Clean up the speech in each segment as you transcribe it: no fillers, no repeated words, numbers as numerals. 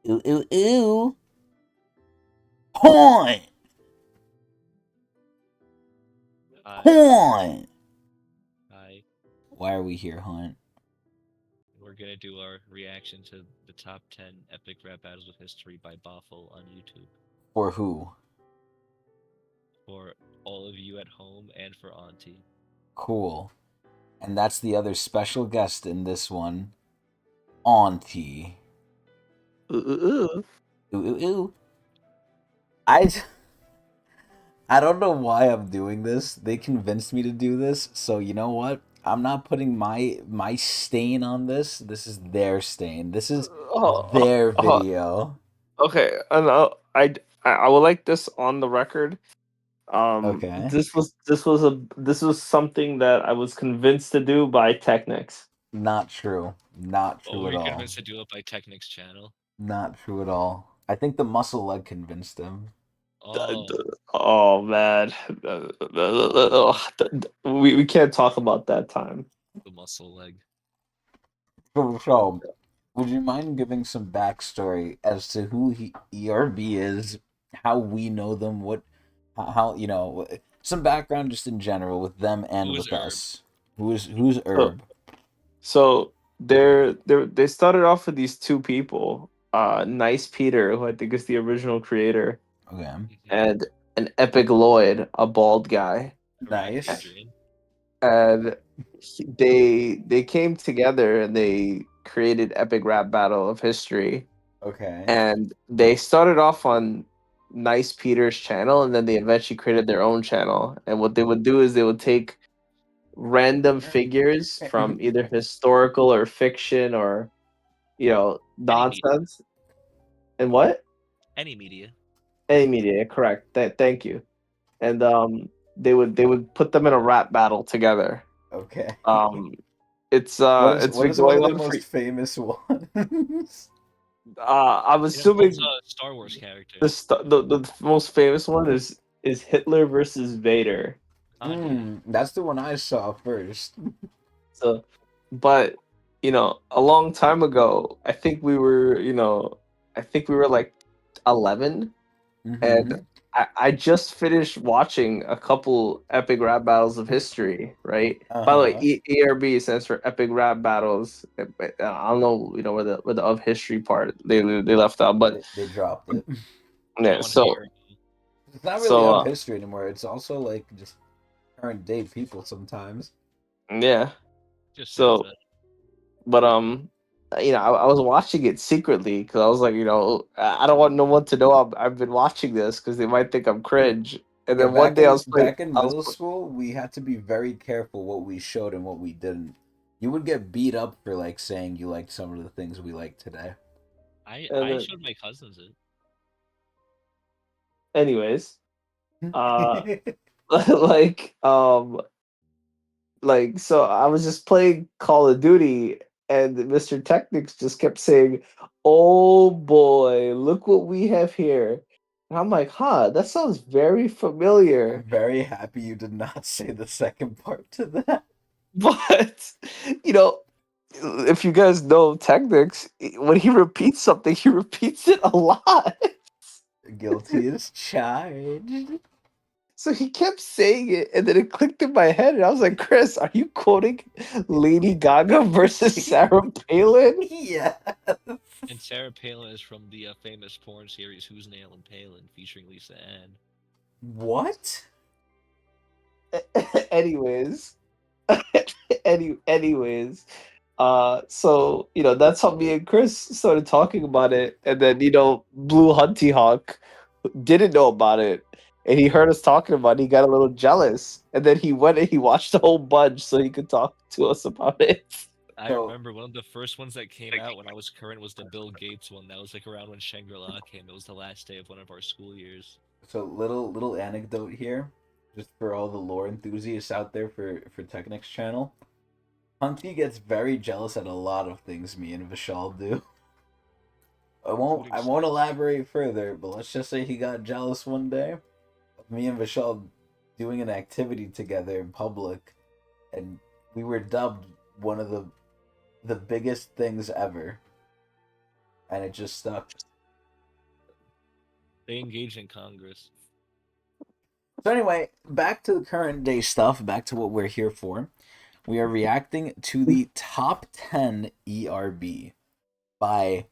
Ooh, ooh, ooh. Point! Hi, Point! hi. Why are we here, Hunt? We're gonna do our reaction to the top 10 epic rap battles of history by Boffle on YouTube For who? for all of you at home and for Auntie. Cool. And that's the other special guest in this one, Auntie. Ooh, ooh, ooh. Ooh, ooh, ooh. I, I don't know why I'm doing this. They convinced me to do this, so you know what? I'm not putting my stain on this. This is their stain. This is Oh, their oh, video. okay, and I would like this on the record. Okay. This was something that I was convinced to do by Technics. Not true. Not Oh, true were at you all. convinced to do it by Technics channel? Not true at all. I think the muscle leg convinced him. Oh, Oh man, we can't talk about that time. the muscle leg. So, would you mind giving some backstory as to who ERB is, how we know them, how some background just in general with them and Who is with Herb? us. Who's So, Herb? they started off with these two people, Nice Peter, who I think is the original creator, Okay, and an Epic Lloyd, a bald guy. Iraq, nice. Adrian. And they came together and they created Epic Rap Battle of History. Okay, And they started off on Nice Peter's channel, and then they eventually created their own channel. And what they would do is they would take random figures from either historical or fiction or Any media. nonsense. And what? Any media. Any media, correct. Thank you. And they would put them in a rap battle together. okay. Um it's What is it's what been is one going of their on for most famous ones? I'm It involves assuming a Star Wars character. the most famous one is Hitler versus Vader. Yeah. That's the one I saw first. So, but a long time ago, I think we were like 11, and Mm-hmm. I just finished watching a couple epic rap battles of history. Right. By the way, Uh-huh. ERB stands for epic rap battles. I don't know, where the of history part they left out, but They dropped it. yeah. I want to So hear. It's not really so of history anymore. It's also like just current day people sometimes. yeah. Just says So that. But I was watching it secretly because I was like, I don't want no one to know I've been watching this because they might think I'm cringe. And Yeah, then one day back in middle school, we had to be very careful what we showed and what we didn't. You would get beat up for like saying you liked some of the things we like today. and I then, showed my cousins it. anyways, uh, like so I was just playing Call of Duty, and Mr. Technics just kept saying, "Oh boy, look what we have here." And I'm like, "Huh, that sounds very I'm familiar." very happy you did not say the second part to that. But you know, if you guys know Technics, when he repeats something, he repeats it a lot. Guilty as charged. So he kept saying it, and then it clicked in my head, and I was like, "Chris, are you quoting Lady Gaga versus Sarah Palin?" Yeah. And Sarah Palin is from the famous porn series Who's Nail and Palin, featuring Lisa Ann. What? Anyways, anyways, so that's how me and Chris started talking about it, and then Blue Hunty Hawk didn't know about it, and he heard us talking about it. He got a little jealous, and then he went and he watched the whole bunch so he could talk to us about it. I So remember one of the first ones that came out when I was current was the Bill Gates one. That was like around when Shangri-La came. It was the last day of one of our school years. little anecdote here, just for all the lore enthusiasts out there for Technics channel. Hunty gets very jealous at a lot of things me and Vishal do. Including I won't sex. elaborate further, but let's just say he got jealous one day of me and Vishal doing an activity together in public, and we were dubbed one of the biggest things ever, and it just stuck. They engage in Congress. So anyway, back to the current day stuff. Back to what we're here for. We are reacting to the top 10 ERB by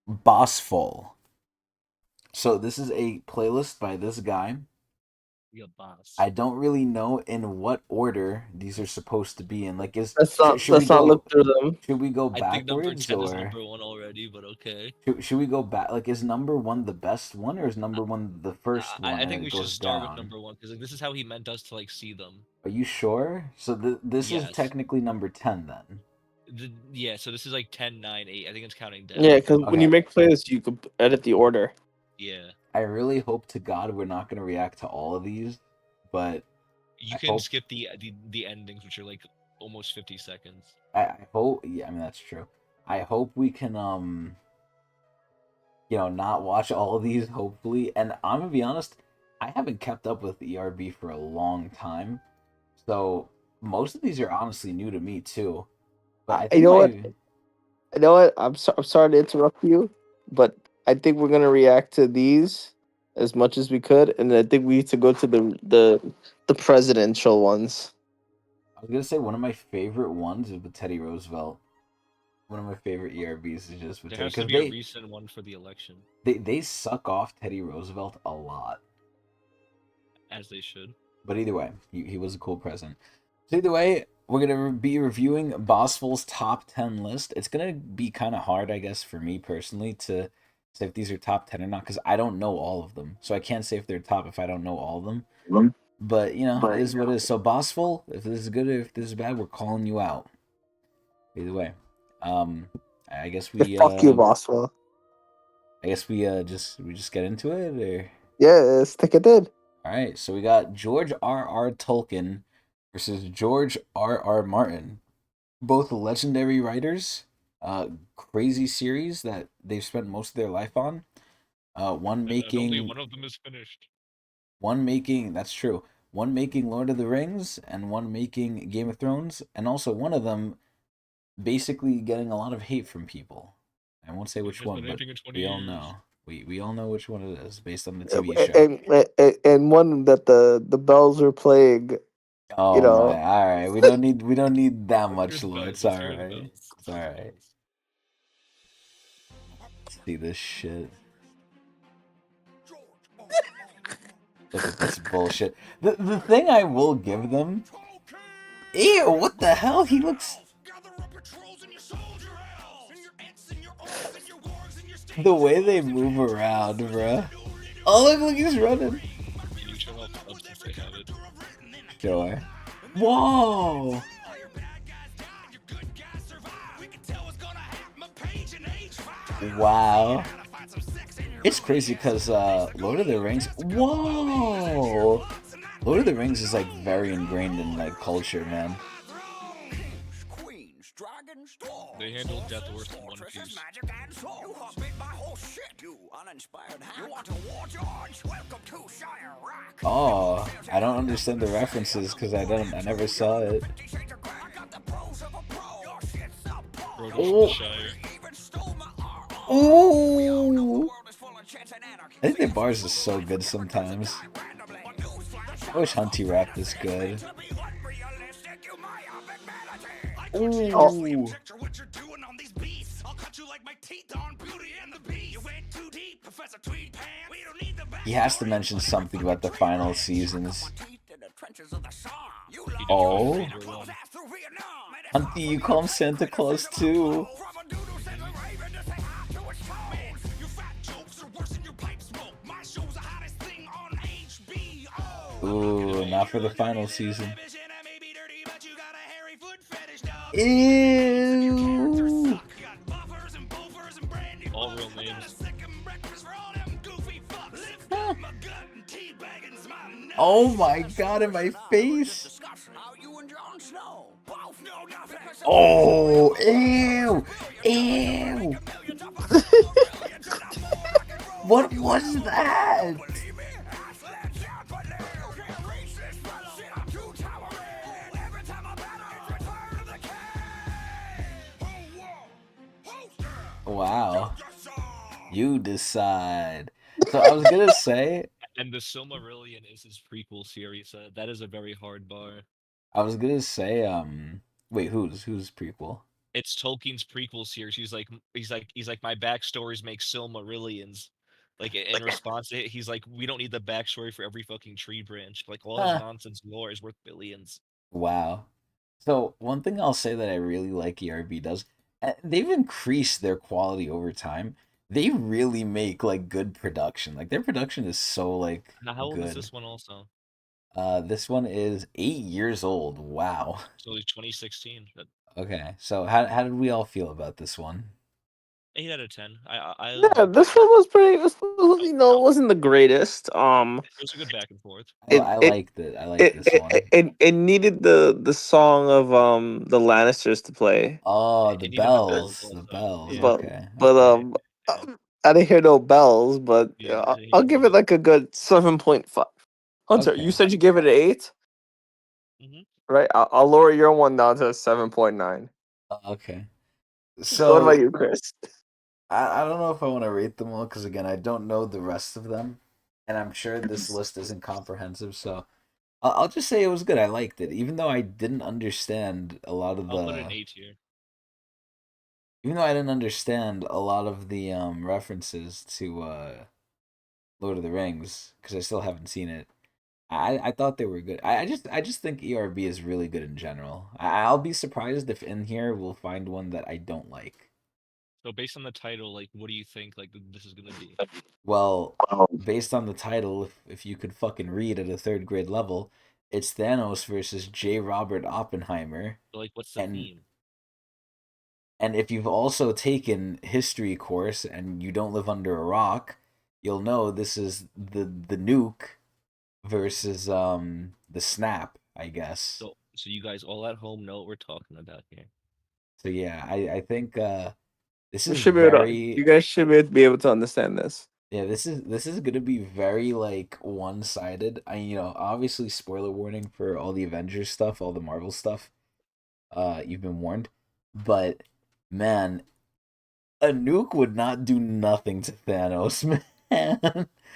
Bossful. So this is a playlist by this guy. Your boss. I don't really know in what order these are supposed to be in. Like, Let's should we not go? look through them. Should we go I think number backwards 10 is or number 1 already, but okay. should we go back? Like, is number one the best one, or is number one the first one I and think it we should goes start with down? number 1 because like, this is how he meant us to like see them. Are you sure? So this is Yes. technically number 10 then. Yeah, so this is like 10, 9, 8. I think it's counting down. Yeah, because when Okay. you make playlists, you could edit the order. Yeah. I really hope to God we're not gonna react to all of these, but You I can hope- skip the endings, which are like almost 50 seconds. I hope. Yeah, I mean that's true. I hope we can not watch all of these. Hopefully, and I'm gonna be honest, I haven't kept up with ERB for a long time, so most of these are honestly new to me too. But I think what? You know what? I'm sorry to interrupt you, but I think we're gonna react to these as much as we could, and I think we need to go to the presidential ones. I was gonna say one of my favorite ones is with Teddy Roosevelt. One of my favorite ERBs is just with There Teddy has to because be a recent one for the election, they suck off Teddy Roosevelt a lot. as they should. But either way, he was a cool president. So either way, we're gonna be reviewing Bossful's top 10 list. It's gonna be kind of hard, I guess, for me personally to say if these are top 10 or not because I don't know all of them. So I can't say if they're top if I don't know all of them. But it is what it is. So Bossful, if this is good or if this is bad, we're calling you out. Either way, I guess we Fuck you, Boswell. I guess we just get into it or. Yeah, stick it in. All right, so we got George R.R. Tolkien versus George R.R. Martin, both legendary writers. Crazy series that they've spent most of their life on. One making only one of them is finished. One making that's true. One making Lord of the Rings and one making Game of Thrones, and also one of them basically getting a lot of hate from people. I won't say which one, but we all know. We all know which one it is based on the TV show. And one that the bells are playing. Oh my! All right, we don't need that much lore. It's all right. It's all right. See this shit. Look at this bullshit. The thing I will give them. Ew! What the hell? He looks. The way they move around, bruh. Oh look, he's running. Can you turn off the since they have it? Sure. Whoa! Wow. It's crazy because Lord of the Rings. Whoa! Lord of the Rings is like very ingrained in like culture, man. They handled death worse than One Piece. Oh, I don't understand the references because I never saw it. Oh. I think their bars are so good sometimes. I wish Hunty rap this good. Ooh. He has to mention something about the final seasons. Oh. Hunty, you call him Santa Claus too. Ooh, not for the final season. Ew. All real names. Oh my god, in my face. Oh, ew. Ew. What was that? Wow. You decide. So I was gonna say, And the Silmarillion is his prequel series. That is a very hard bar. wait, who's prequel? It's Tolkien's prequel series. He's like my backstories make Silmarillions. Like in response to it, he's like, we don't need the backstory for every fucking tree branch. Like all his Huh. nonsense lore is worth billions. Wow. So one thing I'll say that I really like ERB does, they've increased their quality over time. They really make like good production. Like their production is so like Now, how old is good. this one also? This one is 8 years old. Wow. So like 2016. But Okay. So how did we all feel about this one? 8 out of 10. I Yeah, liked it. this one was pretty. This was, Oh, wasn't the greatest. it was a good back and forth. It I it liked it. I liked it this it, one. it needed the song of the Lannisters to play, Oh, It needed the bells the also. bells. Yeah, but Okay, but okay. I didn't hear no bells. But yeah. I didn't I'll hear give any it of like a good 7.5. Hunter, you Okay. said you gave it an 8, it. right? I'll lower your one down to a 7.9. Okay. What about So you, Chris? I don't know if I want to rate them all because again I don't know the rest of them, and I'm sure this list isn't comprehensive. So I'll just say it was good. I liked it, even though I didn't understand a lot of I'll put an the, 8 here. even though I didn't understand a lot of the references to Lord of the Rings because I still haven't seen it. I thought they were good. I just think ERB is really good in general. I'll be surprised if in here we'll find one that I don't like. So based on the title, like, what do you think like this is gonna be? Well, Um, based on the title, if you could fucking read at a third grade level, it's Thanos versus J. Robert Oppenheimer, So, like, what's the and theme? if you've also taken history course and you don't live under a rock, you'll know this is the nuke versus the snap, I guess. So you guys all at home know what we're talking about here. So yeah, I think this we is should be able to, very you guys should be able to understand this. yeah, this is gonna be very like one-sided. Obviously spoiler warning for all the Avengers stuff, all the Marvel stuff. You've been warned. But man, a nuke would not do nothing to Thanos, man.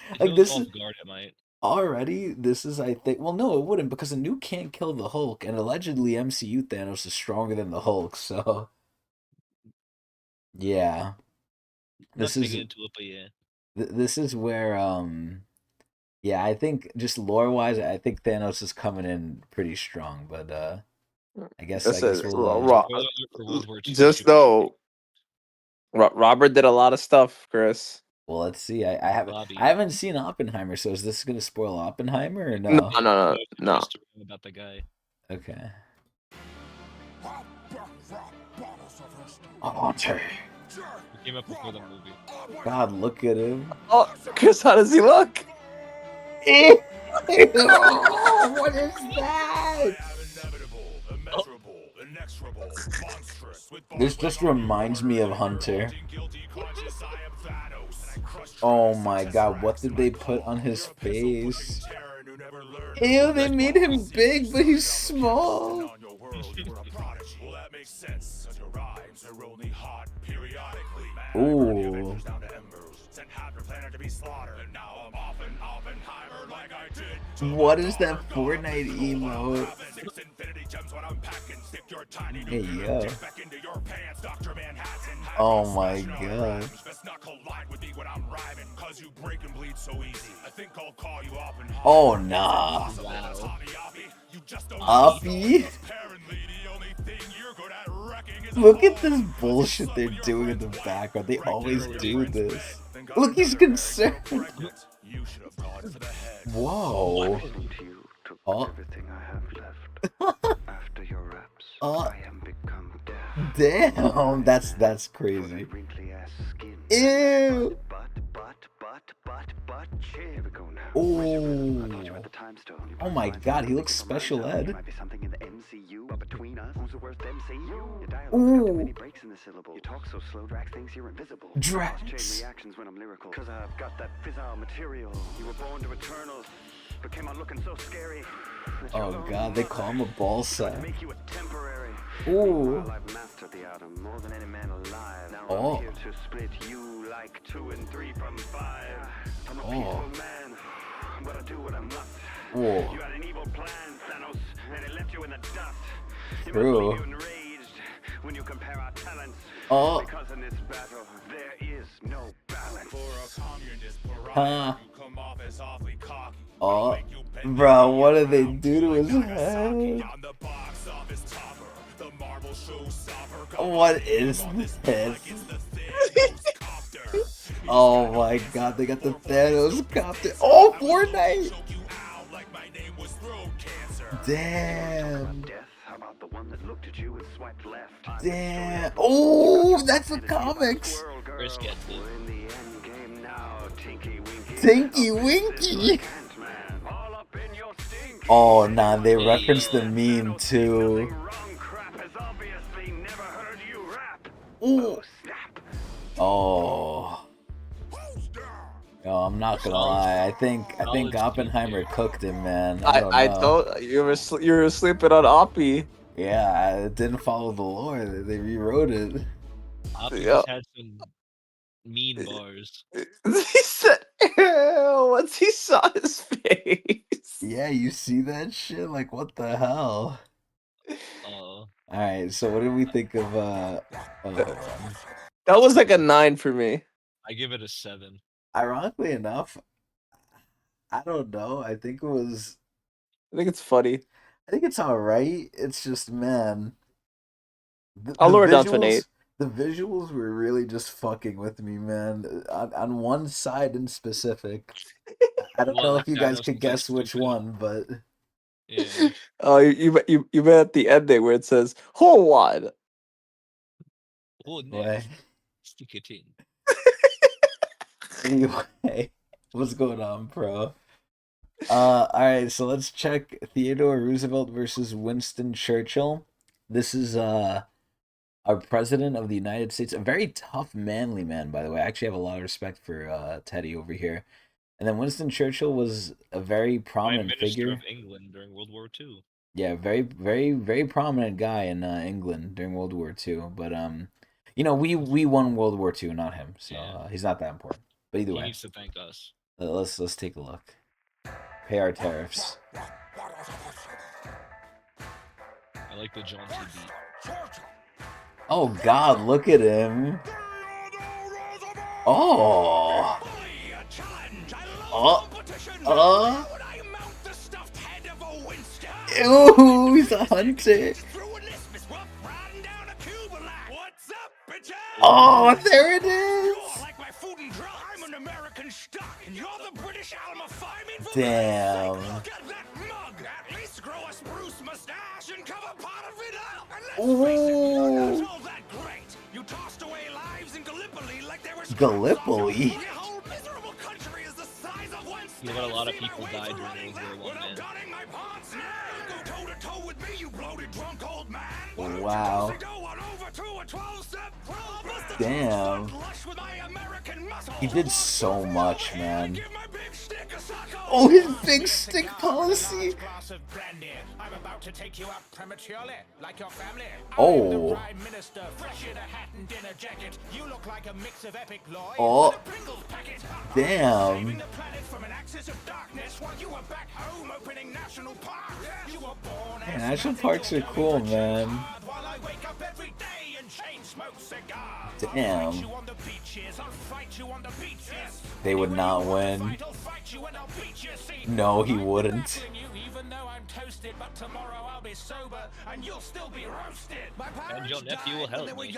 If it Like was this off is guard, it might. already this is I think well no, it wouldn't because a nuke can't kill the Hulk, and allegedly MCU Thanos is stronger than the Hulk, so yeah. Not This to is get into it, but yeah. this is where yeah, I think just lore wise, I think Thanos is coming in pretty strong, but I guess Listen, we'll Spoiler alert for World War II. just know Robert did a lot of stuff, Chris. well let's see. I haven't I Bobby. haven't seen Oppenheimer, so is this gonna spoil Oppenheimer or No, no? no, It no, spoils the no. mystery about the guy. Okay. Haunter. It came up before the movie. God, look at him. Oh, Chris, how does he look? Ew, what is that? Oh, This just reminds me of Hunter. Oh my god, what did they put on his face? Ew, they made him big, but he's small. Ooh. What is that Fortnite emote? Hey, yo. Oh my god. Oh nah. wow. Uppy? Look at this bullshit they're doing in the background. They always do this. Look, he's concerned. Whoa. Listening to you took Oh. everything I have left. After your raps, I am become deaf. Damn. That's For that crazy. wrinkly ass skin. Ew. But, here we go now. I thought you Ooh. had the time stone. You Oh probably my find god, he something looks in the special rundown. ed. Might be something in the MCU, but between us, who's the worst MCU? Your dialogue's got too many Ooh. breaks in the syllable. You talk so slow, Drax thinks you're invisible. Drax. Cause chain reactions when I'm lyrical. Cause I've got that fissile material. You were born to Eternals, but came out looking so scary. that your Oh own god, they mother call him a ball tried to sack. make you a temporary. Ooh. Meanwhile, I've mastered the atom more than any man alive. Now Oh. I'm here to split you like 2 and 3 from 5. I'm a peaceful man, but I do what I must. Whoa. You had an evil plan, Thanos, and it left you in the dust. It must True. leave you enraged when you compare our talents. Oh. Because in this battle, there is no balance. For a communist pariah, you come off as awfully cocky. Oh, bro, what did they do to his head? On the box office topper, the Marvel showstopper. What is this? Oh my god, they got the Thanos copter. Oh, Fortnite! Damn. Death, how about the one that looked at you and swiped left? Damn. Oh, that's the comics. Chris gets it. We're in the end game now, Tinky Winky. Tinky Winky. Ant-Man, all up in your stink. Oh, nah, they referenced the meme too. Wrong crap has obviously never heard you rap. Ooh. Snap. Oh. Oh, I'm not gonna lie. I think Oppenheimer cooked him, man. I don't know. I thought you were sleeping on Oppie. Yeah, it didn't follow the lore. They rewrote it. Oppie Yeah. just had some mean bars. He said, "Ew," once he saw his face. Yeah, you see that shit? Like, what the hell? Alright, so what did we think of, That was like a 9 for me. I give it a 7. Ironically enough, I don't know. I think it's funny. I think it's alright. It's just, man. I'll lower it down to an 8. The visuals were really just fucking with me, man. On one side in specific. I don't know if you guys could guess which one, but Yeah. Oh, you meant at the ending where it says "Hold on." Oh, Boy. stick it in. Anyway, what's going on, bro? Alright, so let's check Theodore Roosevelt versus Winston Churchill. This is our president of the United States, a very tough, manly man, by the way. I actually have a lot of respect for Teddy over here. And then Winston Churchill was a very prominent Prime Minister figure of England during World War II. Yeah, very, very, very prominent guy in England during World War II. But you know, we won World War II, not him. So he's not that important. But either He way, needs to thank us. let's take a look. Pay our tariffs. I like the jaunty beat. Oh God, look at him. Oh. Ew, he's a hunter. Oh, there it is. Damn. Ooh. Gallipoli? You know, a lot of people died during World War I, man. Wow. Damn. He did so much, man. Oh, his big stick policy. Oh. Oh. Damn. Man, national parks are cool, man. Damn. They would not win. No, he wouldn't. And your nephew will help me.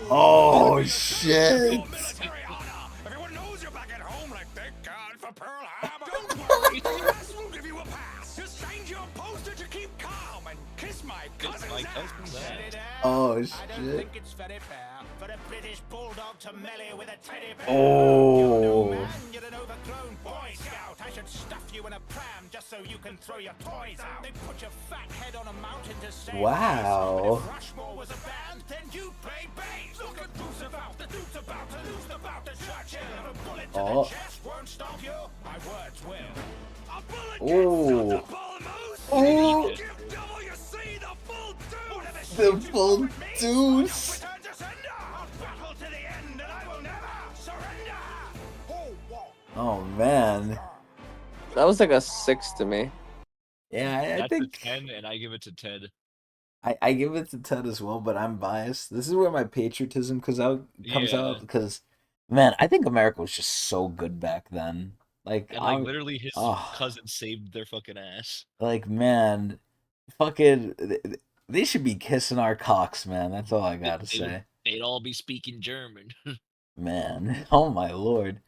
Oh shit. Everyone knows you're back at home, like thank God for Pearl Harbor. Don't worry, press won't give you a pass. Just change your poster to keep calm and kiss my cousin's ass. Oh I don't shit. think it's very fair for a British bulldog to melee with a teddy bear. Oh. You're no man, you're an overgrown Boy Scout. I should stuff you in a pram just so you can throw your toys out. They put your fat head on a mountain to save Wow. If Rushmore was a band, then you play bass. Look at Roosevelt, the dude's about to lose the bout to Churchill. A bullet to the chest won't stop you. My words will. Oh, Oh. the full deuce. Oh man. That was like a 6 to me. Yeah, I That's think a 10, and I give it to Ted. I give it to Ted as well, but I'm biased. This is where my patriotism comes out Yeah. because, man, I think America was just so good back then. Like, And like literally his oh, cousin saved their fucking ass. like man, fucking, they should be kissing our cocks, man. That's all I gotta say, They'd all be speaking German. man. Oh my lord.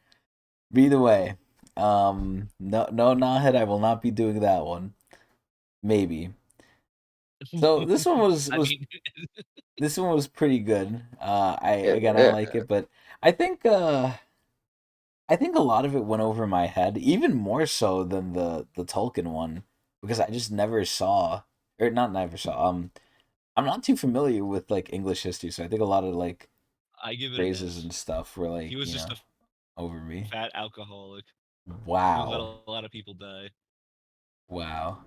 But either way, no, no, Nahid, I will not be doing that one. Maybe. So this one was I was mean, this one was pretty good. I Yeah, like it, but I think I think a lot of it went over my head, even more so than the Tolkien one, because I just never saw, or not never saw. I'm not too familiar with like English history, so I think a lot of like I give it an phrases S. and stuff were He like was just a over me. fat alcoholic who let Wow, a lot of people die. wow.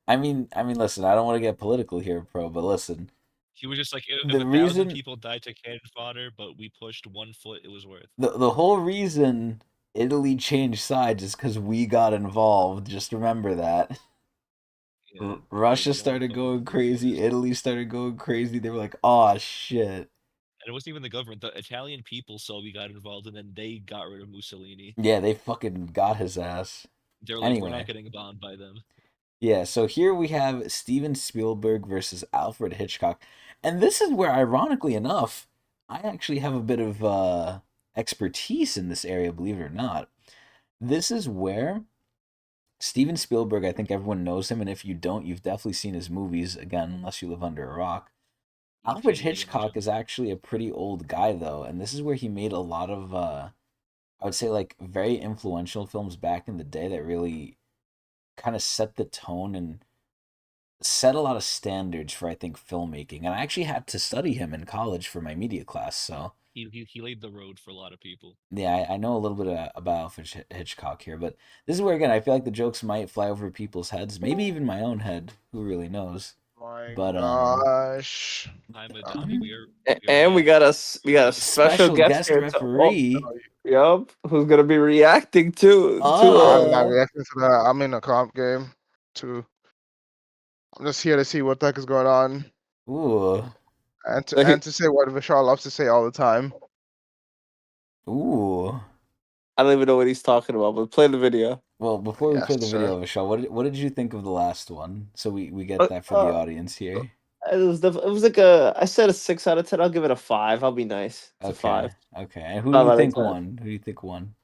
I mean, listen. I don't want to get political here, pro, but listen. He was just like, if The 1,000 reason, people died to cannon fodder, but we pushed 1 foot, it was worth. the whole reason Italy changed sides is because we got involved. Just remember that. Yeah, Russia like one started fucking going foot, it crazy. was. Italy started going crazy. They were like, "Oh shit!" And it wasn't even the government. The Italian people saw we got involved, and then they got rid of Mussolini. Yeah, they fucking got his ass. They're like, we're not Anyway, getting bombed by them. yeah. So here we have Steven Spielberg versus Alfred Hitchcock, and this is where, ironically enough, I actually have a bit of expertise in this area. Believe it or not, this is where Steven Spielberg. I think everyone knows him, and if you don't, you've definitely seen his movies. Again, unless you live under a rock. Alfred E.T., a bunch Hitchcock of is them. actually a pretty old guy though, and this is where he made a lot of I would say like very influential films back in the day that really kind of set the tone and set a lot of standards for I think filmmaking. And I actually had to study him in college for my media class, so He laid the road for a lot of people. yeah, I know a little bit about Alfred Hitchcock here, but this is where again I feel like the jokes might fly over people's heads, maybe even my own head. Who really knows? My But gosh. I'm a dummy. um, and we got a special special guest guest here to referee. yup, who's gonna be reacting to I'm not Oh. reacting to that. I'm in a comp game too. I'm just here to see what the heck is going on. Ooh. And to say what Vishal loves to say all the time. Ooh. I don't even know what he's talking about, but play the video. Well, before we Yes, play the sir. video of a show, what did you think of the last one? So we get that for the audience here. It was like I said a 6 out of 10. I'll give it a 5. I'll be nice. It's a 5. Okay. And who do 5 you out of think 10. won? Who do you think won?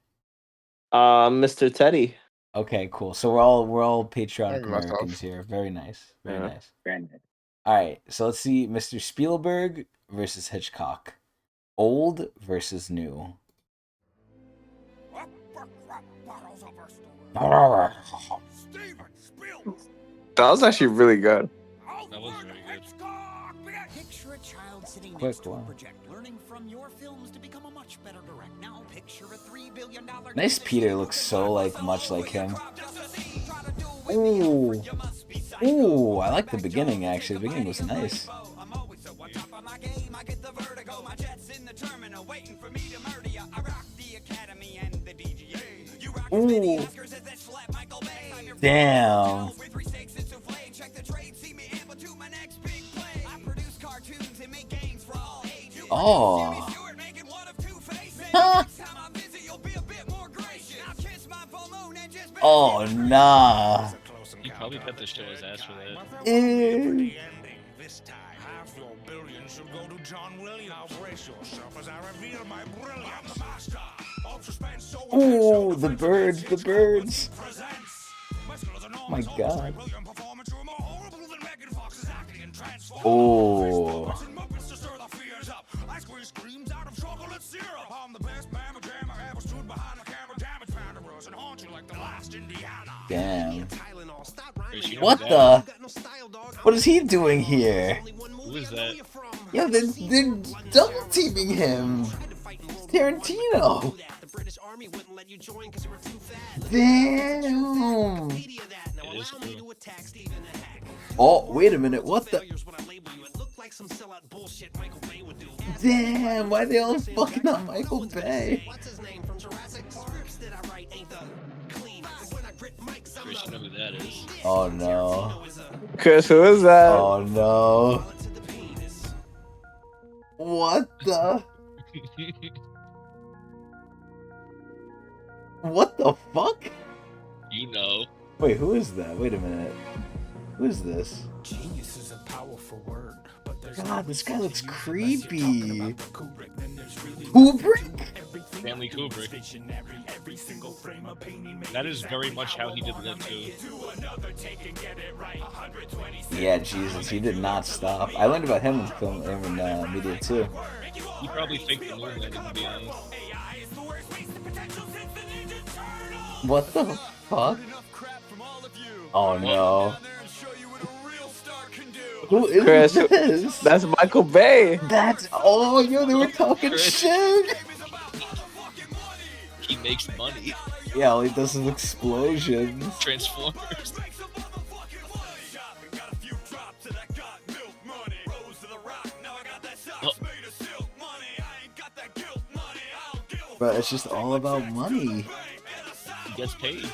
Mr. Teddy. Okay, cool. So we're all patriotic Thank you, myself. Americans here. Very nice. Very Yeah. nice. All right. So let's see Mr. Spielberg versus Hitchcock. Old versus new. Steven Spielberg. That was actually really good. That was very good. Picture a child sitting Quick next to a one. project, learning from your films to become a much better director. Now picture a $3 billion. Nice Peter looks so like much like him. Ooh. Ooh, I like the beginning actually. The beginning was nice. Ooh. Damn. Oh. Oh, nah. He probably cut the show his ass for that. Ew. This time, half your billion should go to John Williams. Now brace yourself as I reveal my brilliance. I'm the master of suspense, so Ooh, the birds, the birds. My God. Oh. Damn. What the? What is he doing here? Who is that? Yo, they're double teaming him. It's Tarantino. army wouldn't let you join because you were too fat. Damn. Wikipedia that. Now It is allow me true. to attack Stephen the Hack. Oh, wait a minute. What the? Failures when I label you. It looked like some sellout bullshit Michael Bay would do. Damn. Why they all fucking on Michael Bay? What's his name from Jurassic Park? Scripts that I write ain't the cleanest. When I grip mics, I'm Chris, you know who that is. Oh no. Chris, who is that? Oh no. What the? What the fuck? You know. Wait, who is that? Wait a minute. Who is this? Genius is a powerful word, but there's God, this guy looks unless you're talking creepy. about the Kubrick, then there's really Kubrick? everything Stanley I do is Kubrick. visionary. Every single frame of painting made That is very exactly much how he I did wanna live make too. it to another take and get it right. 126 Yeah, Jesus, he did not stop. I learned about him in film in media too. He probably faked the moon landing, to be honest. AI is the worst wasted potential since the Ninja Turtles. What the fuck? Enough crap from all of you. Oh no. Down there and show you what a real star can do. Who is Chris, this? that's Michael Bay. That's oh yo, they were talking Chris. shit. He makes money. Yeah, all he does is explosions. Transformers. Oh, But it's just all about money. he gets paid.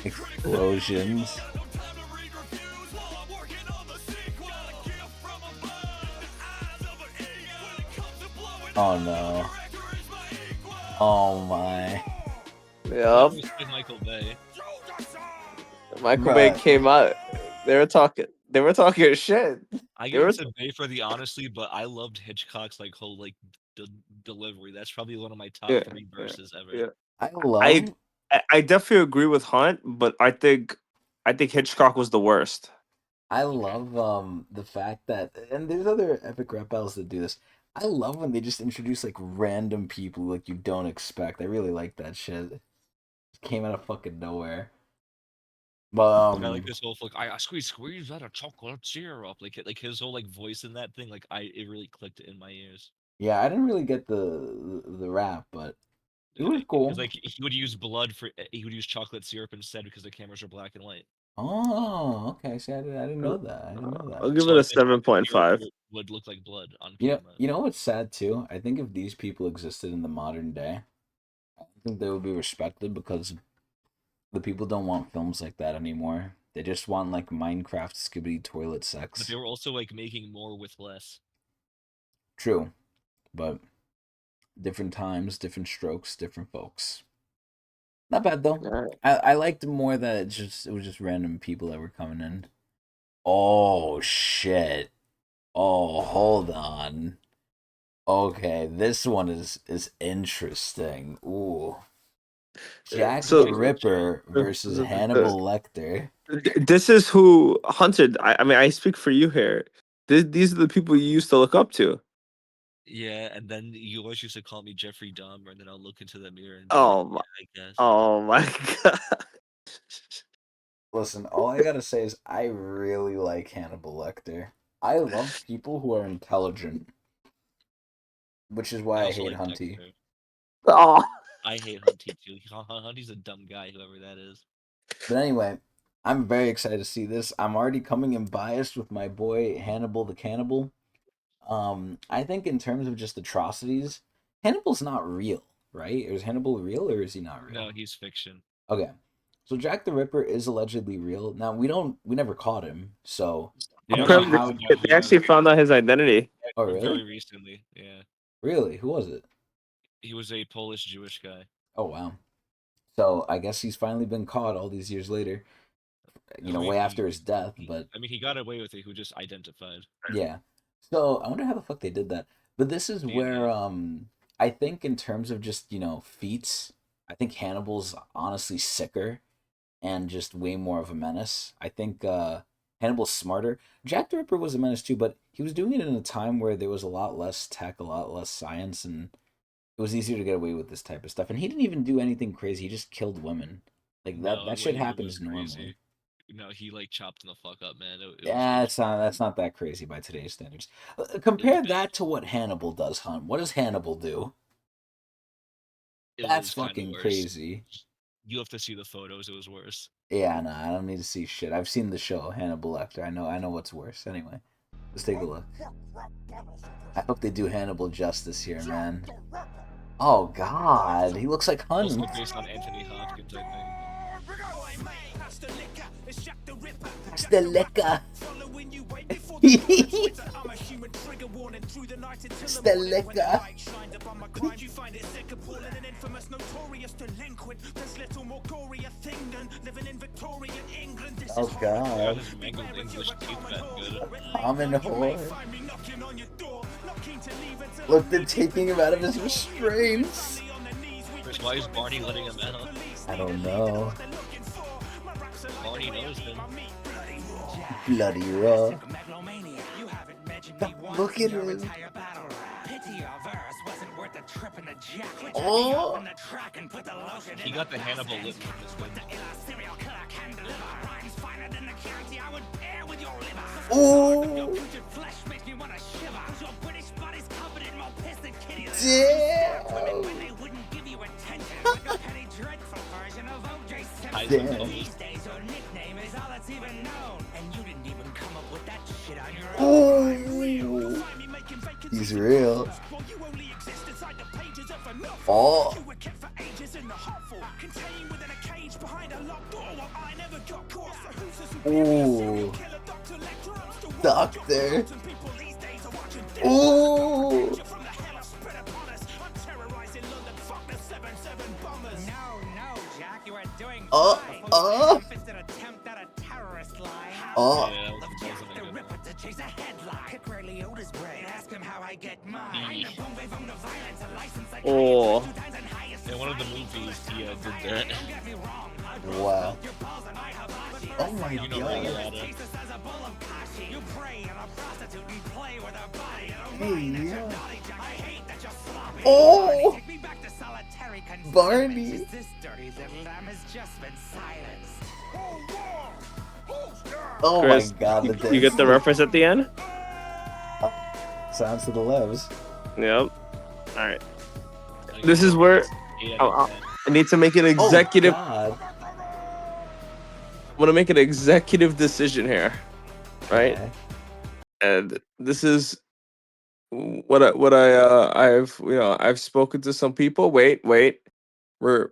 Explosions. Oh no. Oh my. Yup. It's like Michael Bay. Michael Bay Bruh. came out. They were talking shit. I They give were it to Bay for the honestly, but I loved Hitchcock's like whole like delivery. That's probably one of my top Yeah, 3 verses ever. yeah. I love I definitely agree with Hunt, but I think Hitchcock was the worst. I love the fact that, and there's other epic rap battles that do this. I love when they just introduce like random people like you don't expect. I really like that shit. It came out of fucking nowhere. But Like, I like this whole like I squeeze out a chocolate syrup. Like his whole like voice in that thing. Like it really clicked in my ears. yeah, I didn't really get the rap, but it was cool. Because like he would use he would use chocolate syrup instead because the cameras are black and white. Oh, okay. See, I didn't know that. I didn't know I'll that. give So it a like, the chocolate 7.5. syrup would look like blood on You camera. know what's sad too? I think if these people existed in the modern day, I think they would be respected because the people don't want films like that anymore. They just want like Minecraft skibbity toilet But sex. they were also like making more with less. True, but different times, different strokes, different folks. Not bad though. Alright. I liked more that it was just random people that were coming in. Oh shit. Oh, hold on. Okay, this one is interesting. Ooh. Jack So- the Ripper versus Hannibal Lecter. This is who Hunter. I mean, I speak for you here. These are the people you used to look up to. Yeah, and then you always used to call me Jeffrey Dahmer, and then I'll look into the mirror and be Oh like, my, yeah, I guess. oh my god. Listen, all I gotta say is I really like Hannibal Lecter. I love people who are intelligent, which is why I also hate like Hunty. Dexter. Oh. I hate Hunty too. Hunty's a dumb guy, whoever that is. But anyway, I'm very excited to see this. I'm already coming in biased with my boy Hannibal the Cannibal. I think in terms of just atrocities, Hannibal's not real, right? Is Hannibal real or is he not real? No, he's fiction. Okay. So Jack the Ripper is allegedly real. Now we never caught him, so we don't know Actually, how. They actually found out his identity. Oh very really? recently. Yeah, Really? Who was it? he was a Polish Jewish guy. Oh wow. So I guess he's finally been caught all these years later. You know, I mean, way after his death, but I mean, he got away with it. Who just identified? yeah. So I wonder how the fuck they did that. But this is DNA. where I think in terms of just, feats, I think Hannibal's honestly sicker and just way more of a menace. I think Hannibal's smarter. Jack the Ripper was a menace too, but he was doing it in a time where there was a lot less tech, a lot less science, and it was easier to get away with this type of stuff. And he didn't even do anything crazy. He just killed women. Like No, that shit he was happens normally. crazy. No, he like chopped them the fuck up, man. Yeah, that's not that crazy by today's standards. Compare that to what Hannibal does, Hunt. What does Hannibal do? That's was kind of fucking worse. crazy. You have to see the photos. It was worse. Yeah, no, I don't need to see shit. I've seen the show Hannibal Lecter. I know what's worse. Anyway, let's take a look. I hope they do Hannibal justice here, man. Oh God, he looks like Also Hunt. based on Anthony Hopkins, I think. It's the liquor. It's the liquor. Oh God, God. his mangled English teeth that good. Common whore. Look, they're taking him out of his restraints. Chris, why is Barney letting him out? I don't know. Barney knows him. Bloody raw. Look at him. Oh! He got the Hannibal lip from this one. Oh! Damn! Damn. Oh! He's real. Oh! Ooh! Doctor! Ooh! Oh! Oh! Oh! Yeah, that wasn't a good one. Oh, In one of the movies, he did that. Wow. Oh my You know God. about it. Hey, yeah. Oh! Barney! Oh Chris, my God, the you get the reference at the end? Sounds to the levs. Yep. All right. This is where Yeah, I need to make an executive. Oh God. I'm gonna make an executive decision here, right? Okay. And this is I've spoken to some people. Wait. We're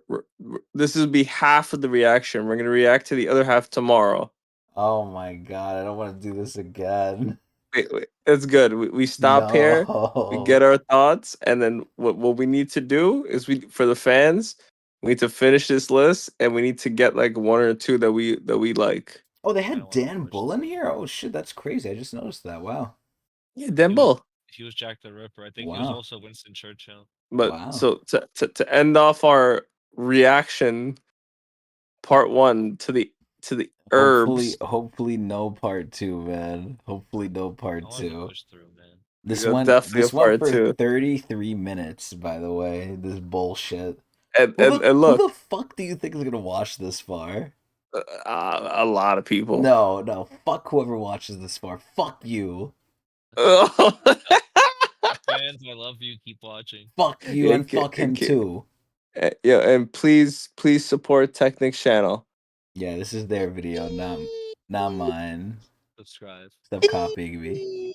this is be half of the reaction. We're gonna react to the other half tomorrow. Oh my God, I don't want to do this again. Wait. It's good. We stop here. We No. get our thoughts, and then what we need to do is for the fans, we need to finish this list, and we need to get like one or two that we like. Oh, they I had don't wanna Dan watch Bull in here? Oh shit, that's crazy. I just noticed that. Wow. Yeah, Dembo. He was Jack the Ripper. I think he was Wow. also Winston Churchill. But Wow. so to end off our reaction, part one to the herbs. Hopefully no part two, man. Hopefully no I part want to two. push through, man. This Yeah, one definitely this a went part for two. 33 minutes, by the way. This bullshit. And Who and look, the fuck do you think is gonna watch this far? a lot of people. No, fuck whoever watches this far. Fuck you. Fans, I love you. Keep watching. Fuck you Yeah, and fuck him too. Yeah, and please support Technics channel. Yeah, this is their video, not mine. Subscribe. Stop copying me.